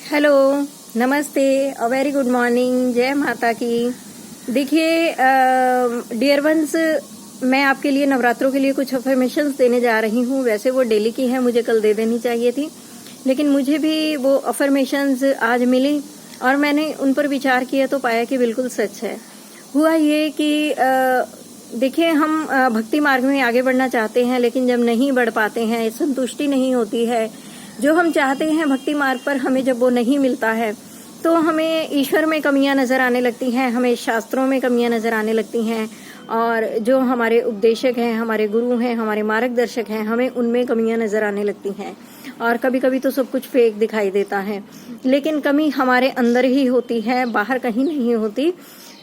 Hello, नमस्ते, a very good morning, जय माता की। देखिए डियर वंस, मैं आपके लिए नवरात्रों के लिए कुछ अफर्मेशंस देने जा रही हूँ। वैसे वो डेली की हैं, मुझे कल दे देनी चाहिए थी, लेकिन मुझे भी वो अफर्मेशंस आज मिली और मैंने उन पर विचार किया तो पाया कि बिल्कुल सच है। हुआ ये कि देखिए हम भक्ति मार्ग में आगे बढ़ना चाहते हैं, लेकिन जब नहीं बढ़ पाते हैं, संतुष्टि नहीं होती है, जो हम चाहते हैं भक्ति मार्ग पर हमें जब वो नहीं मिलता है तो हमें ईश्वर में कमियां नजर आने लगती हैं, हमें शास्त्रों में कमियां नजर आने लगती हैं, और जो हमारे उपदेशक हैं, हमारे गुरु हैं, हमारे मार्गदर्शक हैं, हमें उनमें कमियां नजर आने लगती हैं। और कभी कभी तो सब कुछ फेक दिखाई देता है, लेकिन कमी हमारे अंदर ही होती है, बाहर कहीं नहीं होती।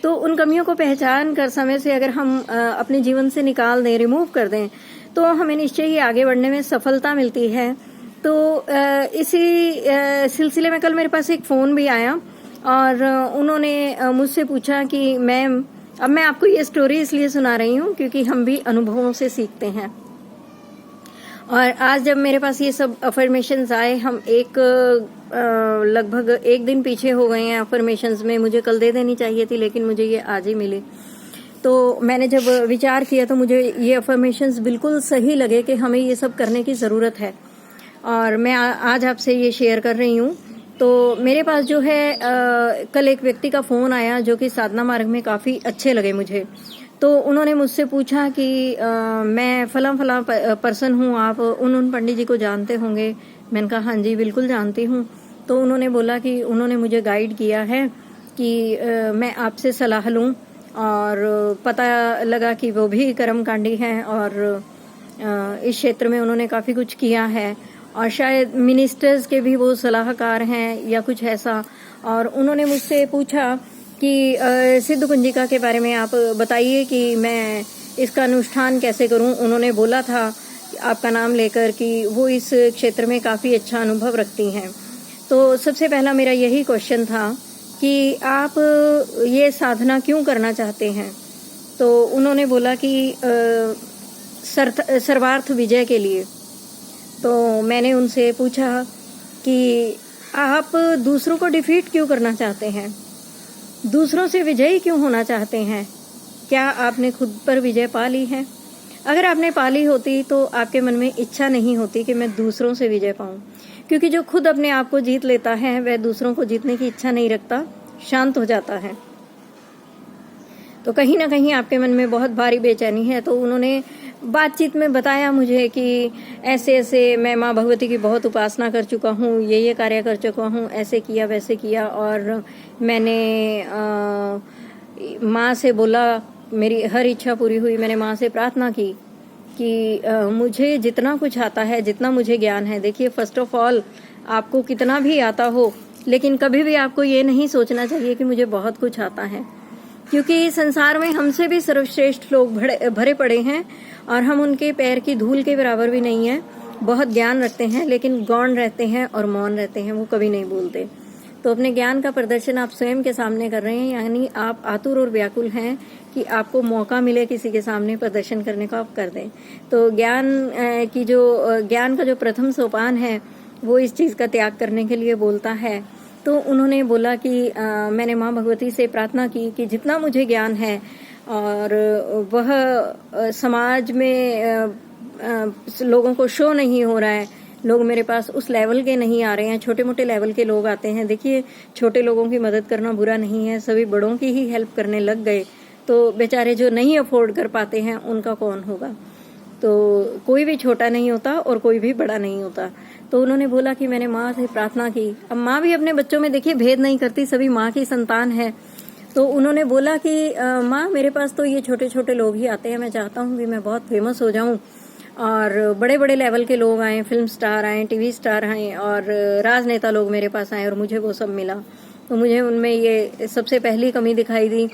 तो उन कमियों को पहचान कर समय से अगर हम अपने जीवन से निकाल दें, रिमूव कर दें, तो हमें निश्चय ही आगे बढ़ने में सफलता मिलती है। तो इसी सिलसिले में कल मेरे पास एक फोन भी आया और उन्होंने मुझसे पूछा कि मैम, अब मैं आपको ये स्टोरी इसलिए सुना रही हूँ क्योंकि हम भी अनुभवों से सीखते हैं। और आज जब मेरे पास ये सब अफर्मेशंस आए, हम लगभग एक दिन पीछे हो गए हैं अफर्मेशंस में। मुझे कल दे देनी चाहिए थी, लेकिन मुझे ये आज ही मिली। तो मैंने जब विचार किया तो मुझे ये अफर्मेशंस बिल्कुल सही लगे कि हमें ये सब करने की जरूरत है, और मैं आज आपसे ये शेयर कर रही हूँ। तो मेरे पास जो है कल एक व्यक्ति का फोन आया जो कि साधना मार्ग में काफी अच्छे लगे मुझे। तो उन्होंने मुझसे पूछा कि मैं फला पर्सन हूँ, आप उन पंडित जी को जानते होंगे। मैंने कहा हाँ जी, बिल्कुल जानती हूँ। तो उन्होंने बोला कि उन्होंने मुझे गाइड किया है कि मैं आपसे सलाह लूँ, और पता लगा कि वो भी कर्मकांडी हैं और इस क्षेत्र में उन्होंने काफी कुछ किया है, और शायद मिनिस्टर्स के भी वो सलाहकार हैं या कुछ ऐसा। और उन्होंने मुझसे पूछा कि सिद्ध कुंजिका के बारे में आप बताइए कि मैं इसका अनुष्ठान कैसे करूं। उन्होंने बोला था आपका नाम लेकर कि वो इस क्षेत्र में काफी अच्छा अनुभव रखती हैं। तो सबसे पहला मेरा यही क्वेश्चन था कि आप ये साधना क्यों करना चाहते हैं। तो उन्होंने बोला कि सर्वार्थ विजय के लिए। तो मैंने उनसे पूछा कि आप दूसरों को डिफीट क्यों करना चाहते हैं, दूसरों से विजयी क्यों होना चाहते हैं। क्या आपने खुद पर विजय पा ली है? अगर आपने पा ली होती तो आपके मन में इच्छा नहीं होती कि मैं दूसरों से विजय पाऊं, क्योंकि जो खुद अपने आप को जीत लेता है वह दूसरों को जीतने की इच्छा नहीं रखता, शांत हो जाता है। तो कहीं ना कहीं आपके मन में बहुत भारी बेचैनी है। तो उन्होंने बातचीत में बताया मुझे कि ऐसे ऐसे मैं माँ भगवती की बहुत उपासना कर चुका हूँ, ये कार्य कर चुका हूँ, ऐसे किया वैसे किया, और मैंने माँ से बोला, मेरी हर इच्छा पूरी हुई। मैंने माँ से प्रार्थना की कि मुझे जितना कुछ आता है, जितना मुझे ज्ञान है। देखिए, फर्स्ट ऑफ ऑल आपको कितना भी आता हो, लेकिन कभी भी आपको ये नहीं सोचना चाहिए कि मुझे बहुत कुछ आता है, क्योंकि संसार में हमसे भी सर्वश्रेष्ठ लोग भरे पड़े हैं और हम उनके पैर की धूल के बराबर भी नहीं है। बहुत ज्ञान रखते हैं, लेकिन गौण रहते हैं और मौन रहते हैं, वो कभी नहीं बोलते। तो अपने ज्ञान का प्रदर्शन आप स्वयं के सामने कर रहे हैं, यानी आप आतुर और व्याकुल हैं कि आपको मौका मिले किसी के सामने प्रदर्शन करने का, आप कर दें। तो ज्ञान का जो प्रथम सोपान है वो इस चीज का त्याग करने के लिए बोलता है। तो उन्होंने बोला कि मैंने माँ भगवती से प्रार्थना की कि जितना मुझे ज्ञान है और वह समाज में लोगों को शो नहीं हो रहा है, लोग मेरे पास उस लेवल के नहीं आ रहे हैं, छोटे मोटे लेवल के लोग आते हैं। देखिए, छोटे लोगों की मदद करना बुरा नहीं है, सभी बड़ों की ही हेल्प करने लग गए तो बेचारे जो नहीं अफोर्ड कर पाते हैं उनका कौन होगा। तो कोई भी छोटा नहीं होता और कोई भी बड़ा नहीं होता। तो उन्होंने बोला कि मैंने माँ से प्रार्थना की। अब माँ भी अपने बच्चों में देखिए भेद नहीं करती, सभी माँ की संतान है। तो उन्होंने बोला कि माँ, मेरे पास तो ये छोटे छोटे लोग ही आते हैं, मैं चाहता हूँ कि मैं बहुत फेमस हो जाऊं और बड़े बड़े लेवल के लोग आए, फिल्म स्टार आए, टीवी स्टार आए और राजनेता लोग मेरे पास आए, और मुझे वो सब मिला। तो मुझे उनमें ये सबसे पहली कमी दिखाई दी।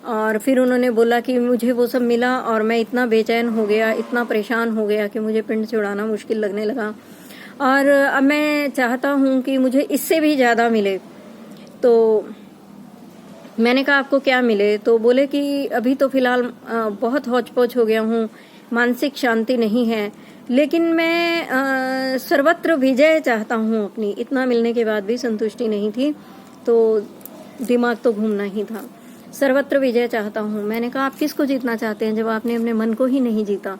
और फिर उन्होंने बोला कि मुझे वो सब मिला और मैं इतना बेचैन हो गया, इतना परेशान हो गया कि मुझे पिंड छुड़ाना मुश्किल लगने लगा, और अब मैं चाहता हूँ कि मुझे इससे भी ज्यादा मिले। तो मैंने कहा आपको क्या मिले? तो बोले कि अभी तो फिलहाल बहुत हौच पौच हो गया हूँ, मानसिक शांति नहीं है, लेकिन मैं सर्वत्र विजय चाहता हूँ अपनी। इतना मिलने के बाद भी संतुष्टि नहीं थी, तो दिमाग तो घूमना ही था। सर्वत्र विजय चाहता हूँ। मैंने कहा आप किसको जीतना चाहते हैं जब आपने अपने मन को ही नहीं जीता?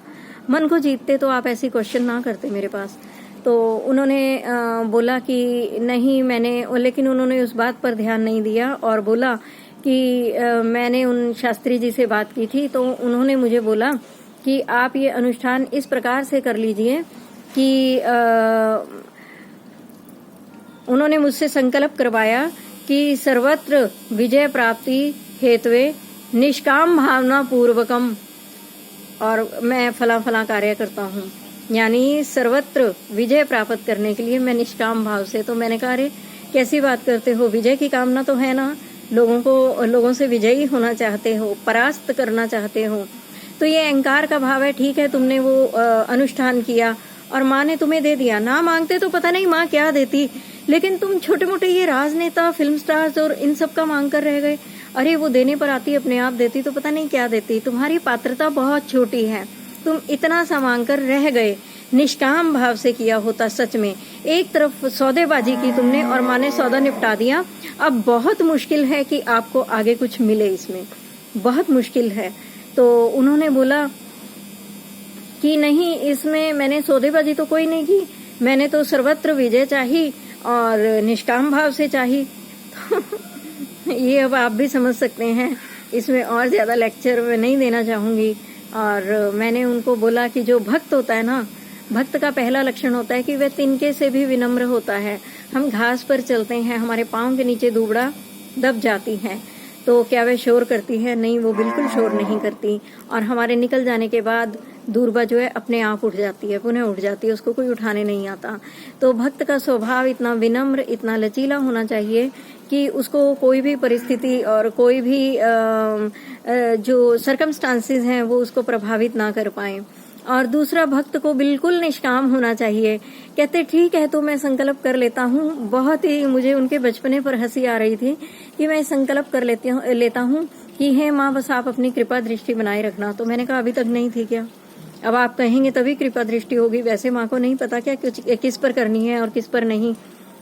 मन को जीतते तो आप ऐसी क्वेश्चन ना करते मेरे पास। तो उन्होंने बोला कि नहीं लेकिन उन्होंने उस बात पर ध्यान नहीं दिया और बोला कि मैंने उन शास्त्री जी से बात की थी, तो उन्होंने मुझे बोला कि आप ये अनुष्ठान इस प्रकार से कर लीजिए कि उन्होंने मुझसे संकल्प करवाया कि सर्वत्र विजय प्राप्ति हेतुवे निष्काम भावना पूर्वकम, और मैं फला फला कार्य करता हूँ, यानी सर्वत्र विजय प्राप्त करने के लिए मैं निष्काम भाव से। तो मैंने कहा अरे कैसी बात करते हो, विजय की कामना तो है ना, लोगों से विजयी होना चाहते हो, परास्त करना चाहते हो, तो ये अहंकार का भाव है। ठीक है, तुमने वो अनुष्ठान किया और माँ ने तुम्हें दे दिया, ना मांगते तो पता नहीं माँ क्या देती, लेकिन तुम छोटे मोटे ये राजनेता, फिल्म स्टार्स और इन सब का मांग कर रह गए। अरे वो देने पर आती, अपने आप देती तो पता नहीं क्या देती। तुम्हारी पात्रता बहुत छोटी है, तुम इतना सा मांग कर रह गए। निष्काम भाव से किया होता सच में। एक तरफ सौदेबाजी की तुमने और माँ ने सौदा निपटा दिया। अब बहुत मुश्किल है कि आपको आगे कुछ मिले, इसमें बहुत मुश्किल है। तो उन्होंने बोला कि नहीं, इसमें मैंने सौदेबाजी तो कोई नहीं की, मैंने तो सर्वत्र विजय चाही और निष्काम भाव से चाही। ये अब आप भी समझ सकते हैं, इसमें और ज्यादा लेक्चर मैं नहीं देना चाहूंगी। और मैंने उनको बोला कि जो भक्त होता है ना, भक्त का पहला लक्षण होता है कि वह तिनके से भी विनम्र होता है। हम घास पर चलते हैं, हमारे पांव के नीचे दुबड़ा दब जाती है, तो क्या वह शोर करती है? नहीं, वो बिल्कुल शोर नहीं करती। और हमारे निकल जाने के बाद दूरबा जो है अपने आप उठ जाती है, पुनः उठ जाती है, उसको कोई उठाने नहीं आता। तो भक्त का स्वभाव इतना विनम्र, इतना लचीला होना चाहिए कि उसको कोई भी परिस्थिति और कोई भी जो सर्कमस्टांसेस हैं वो उसको प्रभावित ना कर पाए। और दूसरा, भक्त को बिल्कुल निष्काम होना चाहिए। कहते ठीक है, तो मैं संकल्प कर लेता हूँ। बहुत ही मुझे उनके बचपने पर हंसी आ रही थी कि मैं संकल्प कर लेता हूँ कि हे माँ, बस आप अपनी कृपा दृष्टि बनाए रखना। तो मैंने कहा अभी तक नहीं थी क्या? अब आप कहेंगे तभी कृपा दृष्टि होगी। वैसे माँ को नहीं पता क्या किस पर करनी है और किस पर नहीं,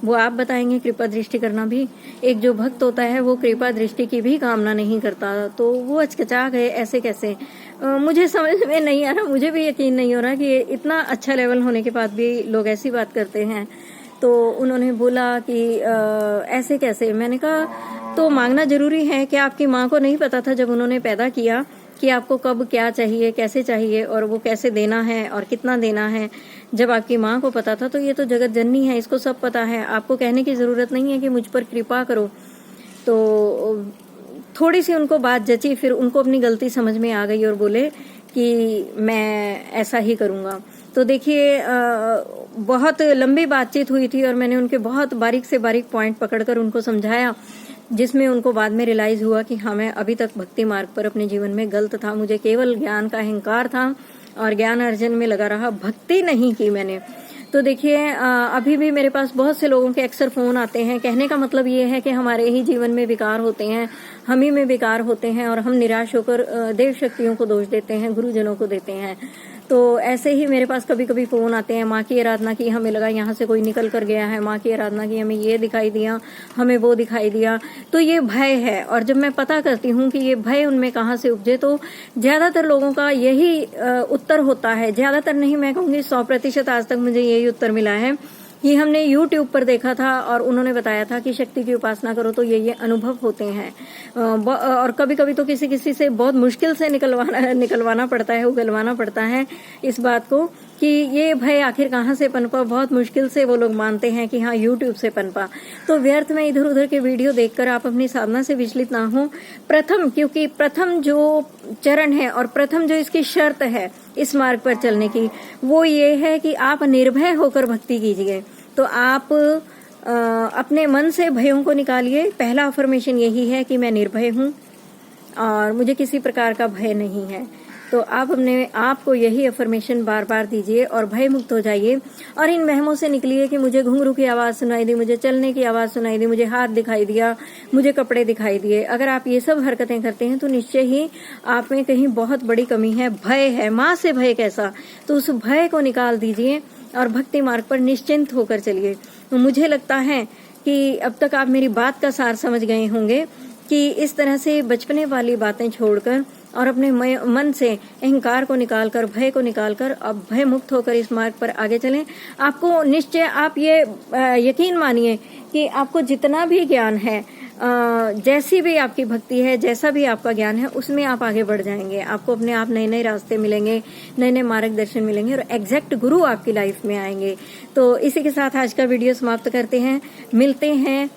वो आप बताएंगे। कृपा दृष्टि करना भी, एक जो भक्त होता है वो कृपा दृष्टि की भी कामना नहीं करता। तो वो अचकचा गए, ऐसे कैसे? मुझे समझ में नहीं आ रहा, मुझे भी यकीन नहीं हो रहा कि इतना अच्छा लेवल होने के बाद भी लोग ऐसी बात करते हैं। तो उन्होंने बोला कि ऐसे कैसे? मैंने कहा तो मांगना जरूरी है। क्या आपकी माँ को नहीं पता था जब उन्होंने पैदा किया कि आपको कब क्या चाहिए, कैसे चाहिए और वो कैसे देना है और कितना देना है? जब आपकी माँ को पता था, तो ये तो जगत जननी है, इसको सब पता है। आपको कहने की जरूरत नहीं है कि मुझ पर कृपा करो। तो थोड़ी सी उनको बात जची, फिर उनको अपनी गलती समझ में आ गई और बोले कि मैं ऐसा ही करूंगा। तो देखिए, बहुत लंबी बातचीत हुई थी और मैंने उनके बहुत बारीक से बारीक पॉइंट पकड़कर उनको समझाया, जिसमें उनको बाद में रियलाइज हुआ कि हाँ, मैं अभी तक भक्ति मार्ग पर अपने जीवन में गलत था। मुझे केवल ज्ञान का अहंकार था और ज्ञान अर्जन में लगा रहा, भक्ति नहीं की मैंने। तो देखिए, अभी भी मेरे पास बहुत से लोगों के अक्सर फोन आते हैं। कहने का मतलब ये है कि हमारे ही जीवन में विकार होते हैं, हम ही में विकार होते हैं और हम निराश होकर देव शक्तियों को दोष देते हैं, गुरुजनों को देते हैं। तो ऐसे ही मेरे पास कभी कभी फोन आते हैं, माँ की आराधना की, हमें लगा यहाँ से कोई निकल कर गया है, माँ की आराधना की, हमें ये दिखाई दिया, हमें वो दिखाई दिया। तो ये भय है। और जब मैं पता करती हूँ कि ये भय उनमें कहाँ से उपजे, तो ज्यादातर लोगों का यही उत्तर होता है। ज्यादातर नहीं, मैं कहूँगी 100% आज तक मुझे यही उत्तर मिला है कि हमने YouTube पर देखा था और उन्होंने बताया था कि शक्ति की उपासना करो तो ये अनुभव होते हैं। और कभी कभी तो किसी से बहुत मुश्किल से निकलवाना पड़ता है, उगलवाना पड़ता है इस बात को कि ये भय आखिर कहाँ से पनपा। बहुत मुश्किल से वो लोग मानते हैं कि हाँ, YouTube से पनपा। तो व्यर्थ में इधर उधर के वीडियो देखकर आप अपनी साधना से विचलित ना हो। क्योंकि प्रथम जो चरण है और प्रथम जो इसकी शर्त है इस मार्ग पर चलने की, वो ये है कि आप निर्भय होकर भक्ति कीजिए। तो आप अपने मन से भयों को निकालिए। पहला अफर्मेशन यही है कि मैं निर्भय हूँ और मुझे किसी प्रकार का भय नहीं है। तो आप अपने आप को यही अफर्मेशन बार बार दीजिए और भय मुक्त हो जाइए और इन वहमों से निकलिए कि मुझे घुंघरू की आवाज सुनाई दी, मुझे चलने की आवाज सुनाई दी, मुझे हाथ दिखाई दिया, मुझे कपड़े दिखाई दिए। अगर आप ये सब हरकतें करते हैं तो निश्चय ही आप में कहीं बहुत बड़ी कमी है, भय है। माँ से भय कैसा, तो उस भय को निकाल दीजिए और भक्ति मार्ग पर निश्चिंत होकर चलिए। तो मुझे लगता है कि अब तक आप मेरी बात का सार समझ गए होंगे कि इस तरह से बचपने वाली बातें छोड़कर और अपने मन से अहंकार को निकालकर, भय को निकालकर अब भय मुक्त होकर इस मार्ग पर आगे चलें। आपको निश्चय, आप ये यकीन मानिए कि आपको जितना भी ज्ञान है, जैसी भी आपकी भक्ति है, जैसा भी आपका ज्ञान है, उसमें आप आगे बढ़ जाएंगे। आपको अपने आप नए नए रास्ते मिलेंगे, नए नए मार्गदर्शन मिलेंगे और एग्जैक्ट गुरु आपकी लाइफ में आएंगे। तो इसी के साथ आज का वीडियो समाप्त करते हैं। मिलते हैं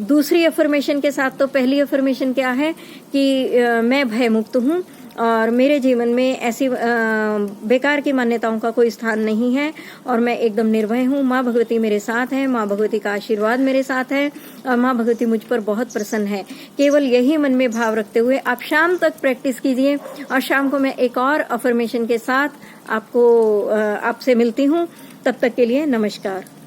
दूसरी अफर्मेशन के साथ। तो पहली अफर्मेशन क्या है कि मैं भय मुक्त हूँ और मेरे जीवन में ऐसी बेकार की मान्यताओं का कोई स्थान नहीं है और मैं एकदम निर्भय हूँ। माँ भगवती मेरे साथ है, माँ भगवती का आशीर्वाद मेरे साथ है और माँ भगवती मुझ पर बहुत प्रसन्न है। केवल यही मन में भाव रखते हुए आप शाम तक प्रैक्टिस कीजिए और शाम को मैं एक और अफर्मेशन के साथ आपसे मिलती हूँ। तब तक के लिए नमस्कार।